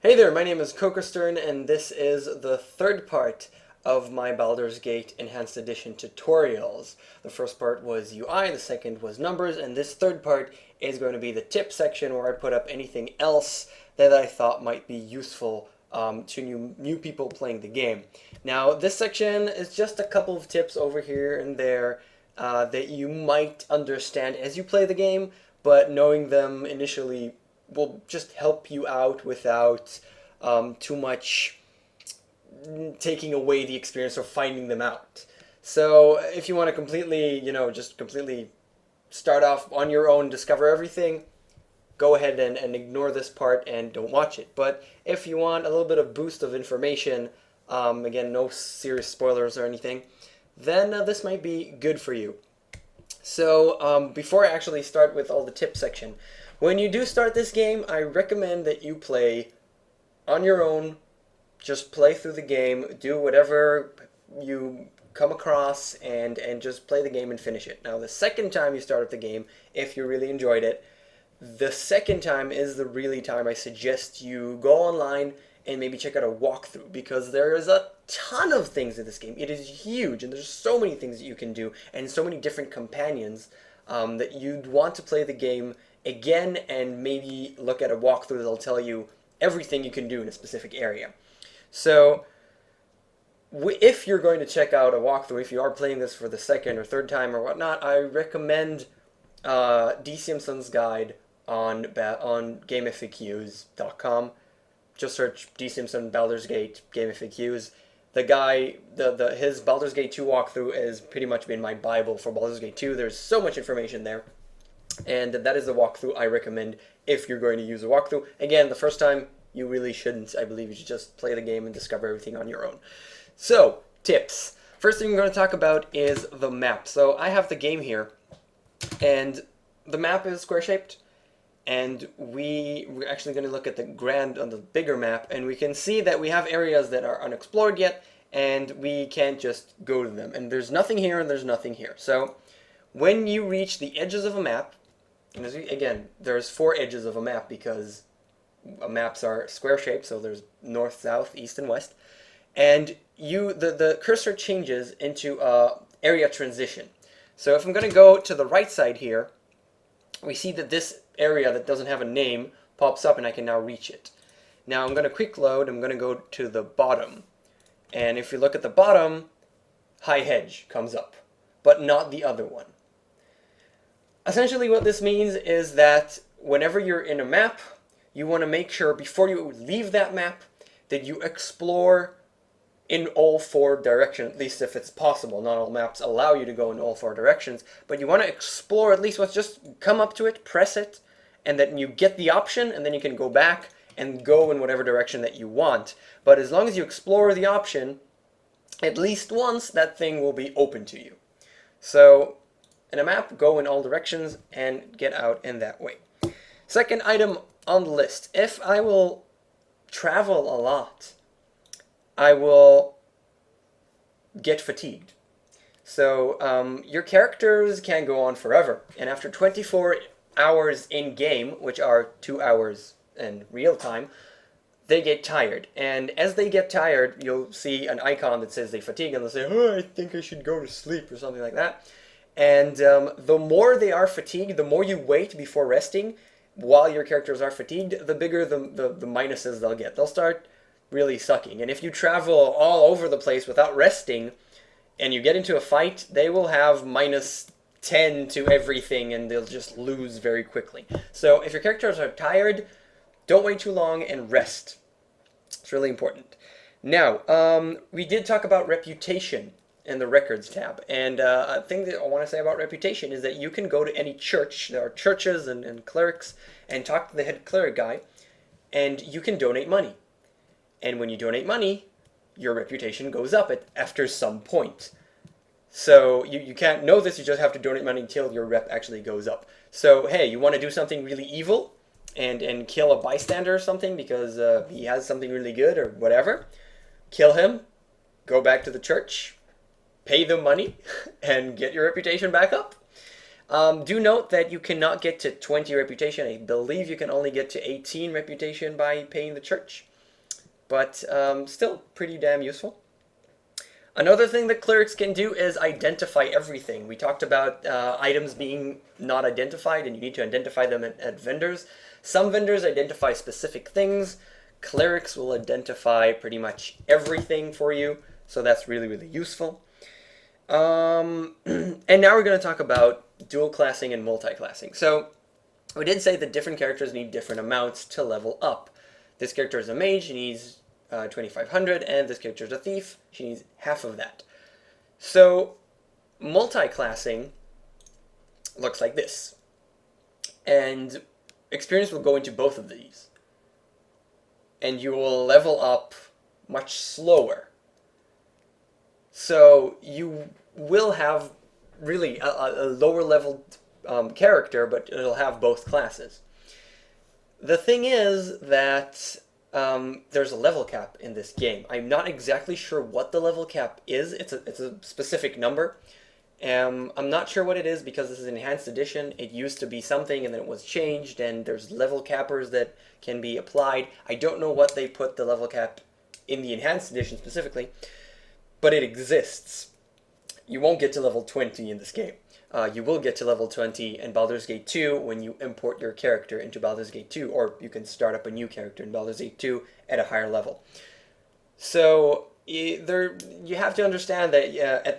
Hey there, my name is KOKOStern, and this is the third part of my Baldur's Gate Enhanced Edition tutorials. The first part was UI, the second was numbers, and this third part is going to be the tip section where I put up anything else that I thought might be useful to new people playing the game. Now, this section is just a couple of tips over here and there that you might understand as you play the game, but knowing them initially will just help you out without too much taking away the experience or finding them out. So if you want to completely, just completely start off on your own, discover everything, go ahead and ignore this part and don't watch it. But if you want a little bit of boost of information, again, no serious spoilers or anything, then this might be good for you. So before I actually start with all the tip section, when you do start this game, I recommend that you play on your own. Just play through the game, do whatever you come across, and just play the game and finish it. Now, the second time you start up the game, if you really enjoyed it, the second time is the really time I suggest you go online and maybe check out a walkthrough, because there is a ton of things in this game. It is huge, and there's so many things that you can do, and so many different companions that you'd want to play the game again and maybe look at a walkthrough that'll tell you everything you can do in a specific area. So if you're going to check out a walkthrough, if you are playing this for the second or third time or whatnot, I recommend D. Simpson's guide on GameFAQs.com. Just search D. Simpson Baldur's Gate GameFAQs. The guy, his Baldur's Gate 2 walkthrough has pretty much been my Bible for Baldur's Gate 2. There's so much information there. And that is the walkthrough I recommend if you're going to use a walkthrough. Again, the first time, you really shouldn't. I believe you should just play the game and discover everything on your own. So, tips. First thing we're going to talk about is the map. So I have the game here, and the map is square-shaped, and we're actually going to look at on the bigger map, and we can see that we have areas that are unexplored yet, and we can't just go to them. And there's nothing here, and there's nothing here. So when you reach the edges of a map, and again, there's 4 edges of a map because maps are square-shaped, so there's north, south, east, and west. And the cursor changes into area transition. So if I'm going to go to the right side here, we see that this area that doesn't have a name pops up, and I can now reach it. Now I'm going to quick load. I'm going to go to the bottom. And if you look at the bottom, High Hedge comes up, but not the other one. Essentially what this means is that whenever you're in a map, you want to make sure before you leave that map that you explore in all 4 directions, at least if it's possible. Not all maps allow you to go in all 4 directions, but you want to explore at least once. Just come up to it, press it, and then you get the option, and then you can go back and go in whatever direction that you want. But as long as you explore the option, at least once, that thing will be open to you. So in a map, go in all directions and get out in that way. Second item on the list. If I will travel a lot, I will get fatigued. So your characters can go on forever, and after 24 hours in game, which are 2 hours in real time, they get tired. And as they get tired, you'll see an icon that says they fatigue, and they'll say, "Oh, I think I should go to sleep," or something like that. And the more they are fatigued, the more you wait before resting while your characters are fatigued, the bigger the minuses they'll get. They'll start really sucking. And if you travel all over the place without resting and you get into a fight, they will have -10 to everything, and they'll just lose very quickly. So if your characters are tired, don't wait too long and rest. It's really important. Now, we did talk about reputation in the records tab, and a thing that I want to say about reputation is that you can go to any church. There are churches and clerics, and talk to the head cleric guy, and you can donate money. And when you donate money, your reputation goes up after some point. So you can't know this, you just have to donate money until your rep actually goes up. So hey, you want to do something really evil and kill a bystander or something because he has something really good or whatever, kill him, go back to the church, pay them money, and get your reputation back up. Do note that you cannot get to 20 reputation. I believe you can only get to 18 reputation by paying the church. but still pretty damn useful. Another thing that clerics can do is identify everything. We talked about items being not identified, and you need to identify them at vendors. Some vendors identify specific things. Clerics will identify pretty much everything for you, so that's really, really useful. And now we're going to talk about dual classing and multi-classing. So we did say that different characters need different amounts to level up. This character is a mage, he needs 2,500, and this character is a thief, she needs half of that. So multi-classing looks like this. And experience will go into both of these. And you will level up much slower. So you will have really a lower level character, but it'll have both classes. The thing is that there's a level cap in this game. I'm not exactly sure what the level cap is. It's a specific number. I'm not sure what it is because this is an enhanced edition. It used to be something and then it was changed, and there's level cappers that can be applied. I don't know what they put the level cap in the enhanced edition specifically, but it exists. You won't get to level 20 in this game. You will get to level 20 in Baldur's Gate 2 when you import your character into Baldur's Gate 2, or you can start up a new character in Baldur's Gate 2 at a higher level. So you have to understand that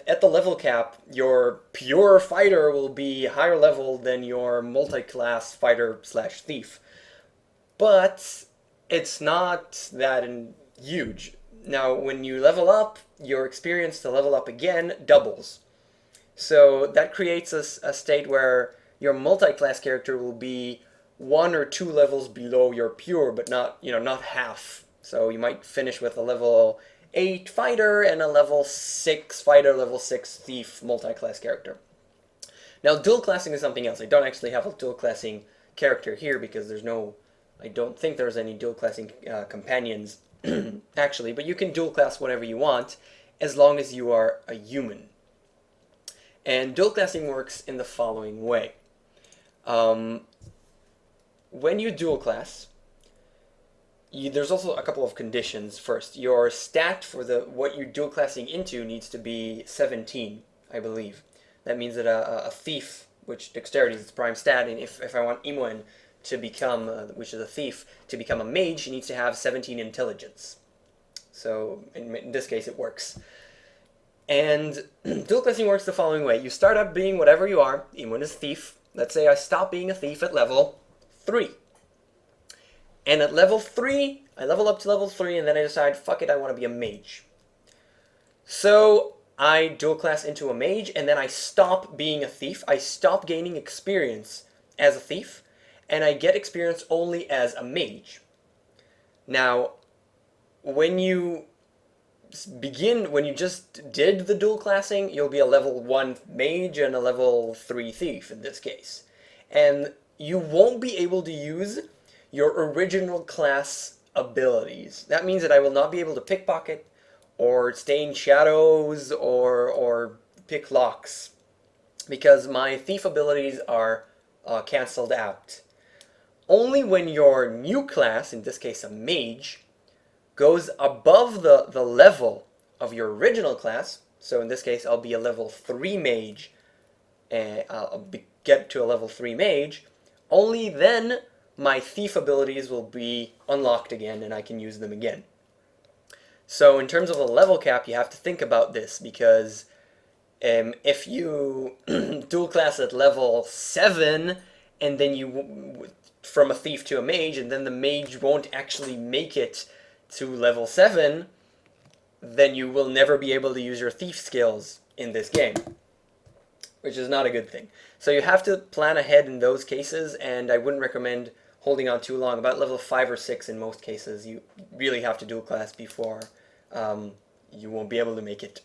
at the level cap, your pure fighter will be higher level than your multi-class fighter slash thief. But it's not that huge. Now, when you level up, your experience to level up again doubles. So that creates a state where your multi-class character will be 1 or 2 levels below your pure, but not half. So you might finish with a level 8 fighter and a level 6 fighter, level 6 thief multi-class character. Now, dual classing is something else. I don't actually have a dual classing character here because I don't think there's any dual classing companions actually, but you can dual class whatever you want as long as you are a human. And dual classing works in the following way. When you dual class, there's also a couple of conditions. First, your stat for what you're dual classing into needs to be 17, I believe. That means that a thief, which dexterity is its prime stat, and if I want Imoen to become, which is a thief, to become a mage, he needs to have 17 intelligence. So in this case, it works. And dual classing works the following way. You start out being whatever you are. Imoen is thief. Let's say I stop being a thief at level 3. And at level 3, I level up to level 3, and then I decide, fuck it, I want to be a mage. So I dual class into a mage, and then I stop being a thief. I stop gaining experience as a thief, and I get experience only as a mage. Now, when you just did the dual classing, you'll be a level 1 mage and a level 3 thief in this case. And you won't be able to use your original class abilities. That means that I will not be able to pickpocket or stain shadows or pick locks because my thief abilities are cancelled out. Only when your new class, in this case a mage, goes above the level of your original class, so in this case I'll be a level 3 mage, and I'll get to a level 3 mage, only then my thief abilities will be unlocked again and I can use them again. So in terms of a level cap, you have to think about this because if you dual class at level 7 and then you from a thief to a mage, and then the mage won't actually make it to level 7, then you will never be able to use your thief skills in this game, which is not a good thing. So you have to plan ahead in those cases, and I wouldn't recommend holding on too long. About level 5 or 6 in most cases, you really have to dual class before you won't be able to make it.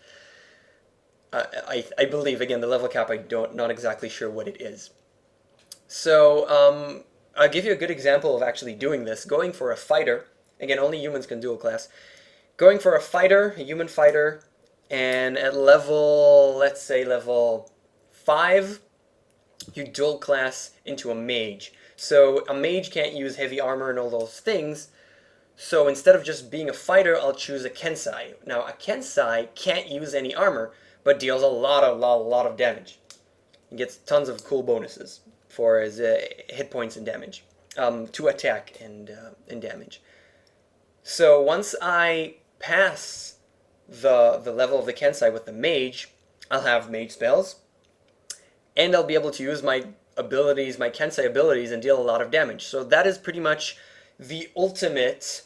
I believe, again, the level cap, not exactly sure what it is. So I'll give you a good example of actually doing this. Going for a fighter, again, only humans can dual class. Going for a fighter, a human fighter, and at level, let's say level 5, you dual class into a mage. So a mage can't use heavy armor and all those things, So instead of just being a fighter, I'll choose a Kensai. Now, a Kensai can't use any armor, but deals a lot of damage. He gets tons of cool bonuses for his hit points and damage, to attack and damage. So once I pass the level of the Kensai with the Mage, I'll have Mage spells, and I'll be able to use my abilities, my Kensai abilities, and deal a lot of damage. So that is pretty much the ultimate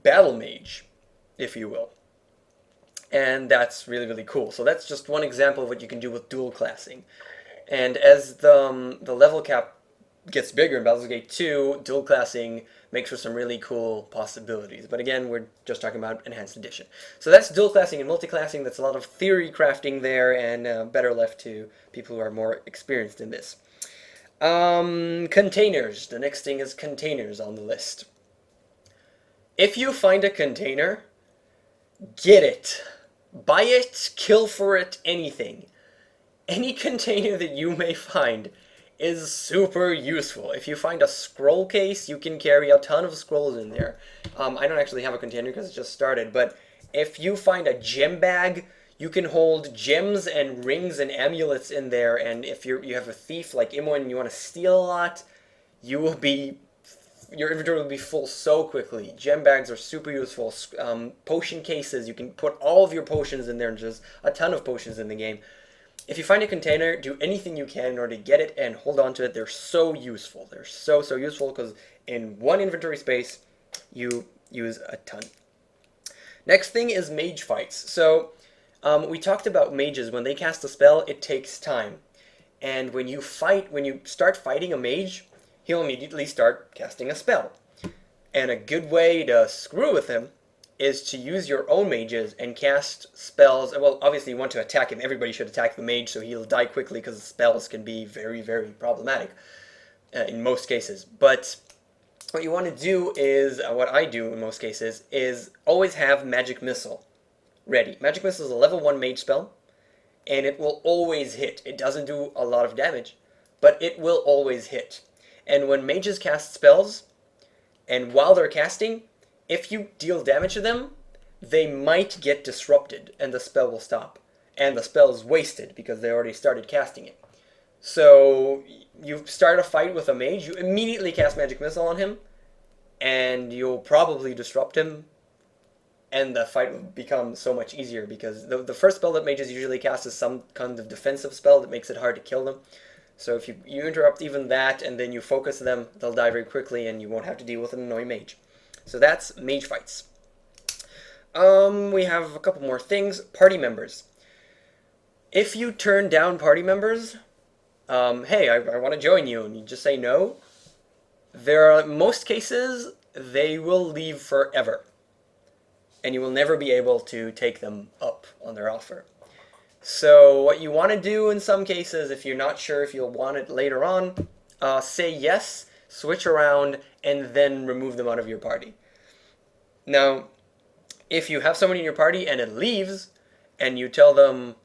battle mage, if you will. And that's really cool. So that's just one example of what you can do with dual classing. And as the level cap gets bigger in Baldur's Gate 2, dual classing makes for some really cool possibilities. But again, we're just talking about Enhanced Edition. So that's dual classing and multi-classing. That's a lot of theory crafting there, and better left to people who are more experienced in this. Containers. The next thing is containers on the list. If you find a container, get it. Buy it, kill for it, anything. Any container that you may find is super useful. If you find a scroll case, you can carry a ton of scrolls in there. I don't actually have a container because it just started, but if you find a gem bag, you can hold gems and rings and amulets in there, and if you have a thief like Imo and you want to steal a lot, your inventory will be full so quickly. Gem bags are super useful. Potion cases, you can put all of your potions in there, and just a ton of potions in the game. If you find a container, do anything you can in order to get it and hold on to it. They're so useful. They're so useful because in one inventory space, you use a ton. Next thing is mage fights. So we talked about mages. When they cast a spell, it takes time. And when you start fighting a mage, he'll immediately start casting a spell. And a good way to screw with him is to use your own mages and cast spells. Well, obviously you want to attack him. Everybody should attack the mage so he'll die quickly, because spells can be very problematic in most cases. But what you want to do is, what I do in most cases, is always have Magic Missile ready. Magic Missile is a level 1 mage spell, and it will always hit. It doesn't do a lot of damage, but it will always hit. And when mages cast spells, and while they're casting, if you deal damage to them, they might get disrupted, and the spell will stop. And the spell is wasted, because they already started casting it. So, you start a fight with a mage, you immediately cast Magic Missile on him, and you'll probably disrupt him, and the fight will become so much easier, because the first spell that mages usually cast is some kind of defensive spell that makes it hard to kill them. So if you interrupt even that, and then you focus them, they'll die very quickly, and you won't have to deal with an annoying mage. So that's mage fights. We have a couple more things. Party members. If you turn down party members, hey, I want to join you, and you just say no, in most cases, they will leave forever. And you will never be able to take them up on their offer. So what you want to do in some cases, if you're not sure if you'll want it later on, say yes, switch around, and then remove them out of your party. Now, if you have somebody in your party and it leaves, and you tell them,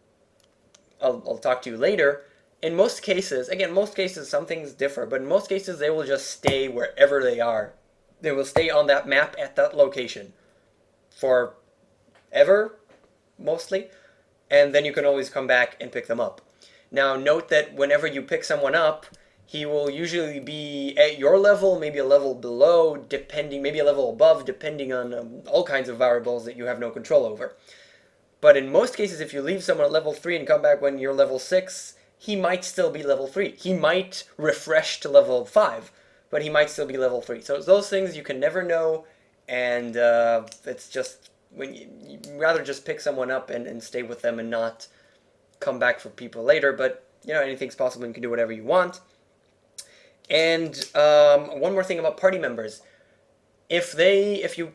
I'll talk to you later, in most cases, again, most cases some things differ, but in most cases they will just stay wherever they are. They will stay on that map at that location forever, mostly, and then you can always come back and pick them up. Now, note that whenever you pick someone up, he will usually be at your level, maybe a level below, maybe a level above, depending on all kinds of variables that you have no control over. But in most cases, if you leave someone at level 3 and come back when you're level 6, he might still be level 3. He might refresh to level 5, but he might still be level 3. So those things you can never know, and it's just, when you rather just pick someone up and stay with them and not come back for people later. But, anything's possible, you can do whatever you want. And one more thing about party members. If you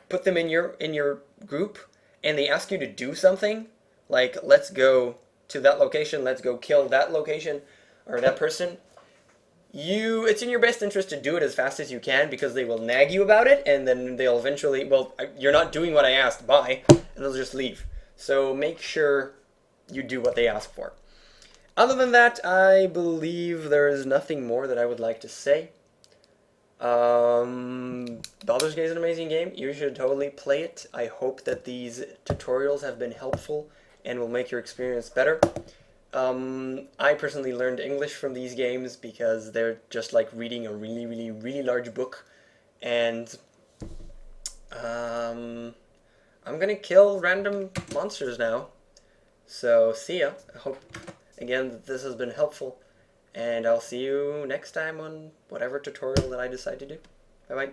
put them in your group and they ask you to do something, like let's go to that location, let's go kill that location or that person, it's in your best interest to do it as fast as you can, because they will nag you about it, and then they'll eventually, you're not doing what I asked, bye, and they'll just leave. So make sure you do what they ask for. Other than that, I believe there is nothing more that I would like to say. Baldur's Gate is an amazing game. You should totally play it. I hope that these tutorials have been helpful and will make your experience better. I personally learned English from these games because they're just like reading a really, really, really large book. And I'm gonna kill random monsters now. So see ya. I hope again that this has been helpful. And I'll see you next time on whatever tutorial that I decide to do. Bye bye.